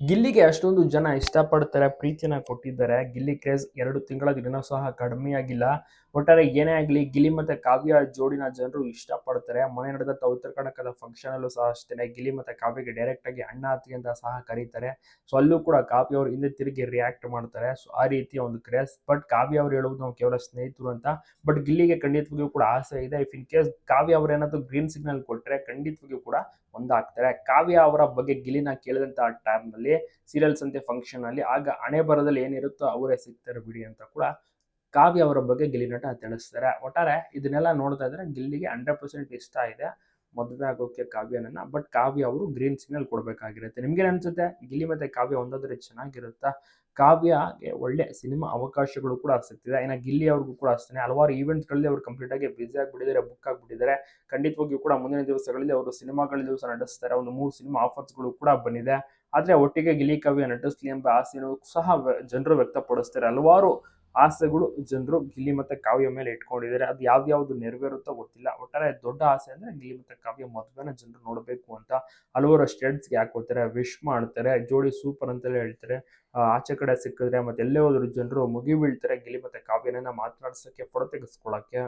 ಗಿಲ್ಲಿಗೆ ಅಷ್ಟೊಂದು ಜನ ಇಷ್ಟಪಡ್ತಾರೆ, ಪ್ರೀತಿಯನ್ನ ಕೊಟ್ಟಿದ್ದಾರೆ. ಗಿಲ್ಲಿ ಕ್ರೇಜ್ 2 ತಿಂಗಳಾದ್ರೂ ಇನ್ನೂ ಸಹ ಕಡಿಮೆಯಾಗಿಲ್ಲ. ಒಟ್ಟಾರೆ ಏನೇ ಆಗ್ಲಿ ಗಿಲ್ಲಿ ಮತ್ತೆ ಕಾವ್ಯ ಜೋಡಿನ ಜನರು ಇಷ್ಟಪಡ್ತಾರೆ. ಮೊನ್ನೆ ನಡೆದಂತ ಉತ್ತರ ಕರ್ನಾಟಕದ ಫಂಕ್ಷನ್ ಅಲ್ಲೂ ಸಹ ಅಷ್ಟೇನೆ ಗಿಲ್ಲಿ ಮತ್ತೆ ಕಾವ್ಯಗೆ ಡೈರೆಕ್ಟ್ ಆಗಿ ಅಣ್ಣ ಅತ್ತಿಗೆ ಅಂತ ಸಹ ಕರೀತಾರೆ. ಸೊ ಅಲ್ಲೂ ಕೂಡ ಕಾವ್ಯ ಅವರು ಹಿಂದೆ ತಿರುಗಿ ರಿಯಾಕ್ಟ್ ಮಾಡ್ತಾರೆ. ಸೊ ಆ ರೀತಿಯ ಒಂದು ಕ್ರೇಜ್. ಬಟ್ ಕಾವ್ಯ ಅವರು ಹೇಳುವುದು ನಾವು ಕೇವಲ ಸ್ನೇಹಿತರು ಅಂತ. ಬಟ್ ಗಿಲ್ಲಿಗೆ ಖಂಡಿತವಾಗಿಯೂ ಕೂಡ ಆಸೆ ಇದೆ. ಇಫ್ ಇನ್ ಕೇಸ್ ಕಾವ್ಯ ಅವರೇನಾದ್ರೂ ಗ್ರೀನ್ ಸಿಗ್ನಲ್ ಕೊಟ್ರೆ ಖಂಡಿತವಾಗಿಯೂ ಕೂಡ ಒಂದಾಗ್ತಾರೆ. ಕಾವ್ಯ ಅವರ ಬಗ್ಗೆ ಗಿಲ್ಲಿನ ಕೇಳಿದಂತ ಟೈಮ್ ನಲ್ಲಿ ಸೀರಿಯಲ್ಸ್ ಅಂತೆ ಫಂಕ್ಷನ್ ಅಲ್ಲಿ ಆಗ ಹಣೆ ಬರದಲ್ಲಿ ಏನಿರುತ್ತೋ ಅವರೇ ಸಿಗ್ತಾರೆ ಬಿಡಿ ಅಂತ ಕೂಡ ಕಾವ್ಯ ಅವರ ಬಗ್ಗೆ ಗಿಲ್ಲಿ ನಟ ತಿಳಿಸ್ತಾರೆ. ಒಟ್ಟಾರೆ ಇದನ್ನೆಲ್ಲ ನೋಡ್ತಾ ಇದ್ರೆ ಗಿಲ್ಲಿಗೆ 100% ಇಷ್ಟ ಇದೆ ಮದುವೆ ಆಗೋಕೆ ಕಾವ್ಯನನ್ನ. ಬಟ್ ಕಾವ್ಯ ಅವರು ಗ್ರೀನ್ ಸಿಗ್ನಲ್ ಕೊಡ್ಬೇಕಾಗಿರುತ್ತೆ. ನಿಮ್ಗೇನ್ ಅನ್ಸುತ್ತೆ? ಗಿಲ್ಲಿ ಮತ್ತೆ ಕಾವ್ಯ ಒಂದಾದ್ರೆ ಚೆನ್ನಾಗಿರುತ್ತಾ? ಕಾವ್ಯಗೆ ಒಳ್ಳೆ ಸಿನಿಮಾ ಅವಕಾಶಗಳು ಕೂಡ ಸಿಗ್ತಿದೆ. ಇನ್ನು ಗಿಲ್ಲಿ ಅವ್ರಿಗೂ ಕೂಡ ಅಷ್ಟೇ ಹಲವಾರು ಈವೆಂಟ್ಗಳಲ್ಲಿ ಅವರು ಕಂಪ್ಲೀಟ್ ಆಗಿ ಬ್ಯುಸಿ ಆಗಿಬಿಟ್ಟಿದ್ದಾರೆ, ಬುಕ್ ಆಗಿಬಿಟ್ಟಿದ್ದಾರೆ. ಖಂಡಿತವಾಗಿಯೂ ಕೂಡ ಮುಂದಿನ ದಿವಸಗಳಲ್ಲಿ ಅವರು ಸಿನಿಮಾಗಳಲ್ಲಿ ಸಹ ನಟಿಸ್ತಾರೆ. ಒಂದು 3 ಸಿನಿಮಾ ಆಫರ್ಸ್ಗಳು ಕೂಡ ಬಂದಿದೆ. ಆದ್ರೆ ಒಟ್ಟಿಗೆ ಗಿಲ್ಲಿ ಕಾವ್ಯ ನಟಿಸ್ಲಿ ಎಂಬ ಆಸೆಯನ್ನು ಸಹ ಜನರು ವ್ಯಕ್ತಪಡಿಸ್ತಾರೆ. ಹಲವಾರು ಆಸೆಗಳು ಜನರು ಗಿಲ್ಲಿ ಮತ್ತೆ ಕಾವ್ಯ ಮೇಲೆ ಇಟ್ಕೊಂಡಿದ್ದಾರೆ. ಅದು ಯಾವ್ದು ನೆರವೇರುತ್ತೋ ಗೊತ್ತಿಲ್ಲ. ಒಟ್ಟಾರೆ ದೊಡ್ಡ ಆಸೆ ಅಂದ್ರೆ ಗಿಲ್ಲಿ ಮತ್ತೆ ಕಾವ್ಯ ಮದುವೆನ ಜನರು ನೋಡಬೇಕು ಅಂತ ಹಲವಾರು ಸ್ಟೇಟ್ಸ್ಗೆ ಹಾಕೋತಾರೆ, ವಿಶ್ ಮಾಡ್ತಾರೆ, ಜೋಡಿ ಸೂಪರ್ ಅಂತೆಲ್ಲ ಹೇಳ್ತಾರೆ. ಆಚೆ ಕಡೆ ಸಿಕ್ಕಿದ್ರೆ ಮತ್ತೆ ಎಲ್ಲೇ ಹೋದ್ರು ಜನರು ಮುಗಿ ಬೀಳ್ತಾರೆ ಗಿಲ್ಲಿ ಮತ್ತೆ ಕಾವ್ಯನನ್ನ ಮಾತನಾಡ್ಸಕ್ಕೆ, ಫೋಟೋ ತೆಗೆಸ್ಕೊಳ್ಳಕ್ಕೆ.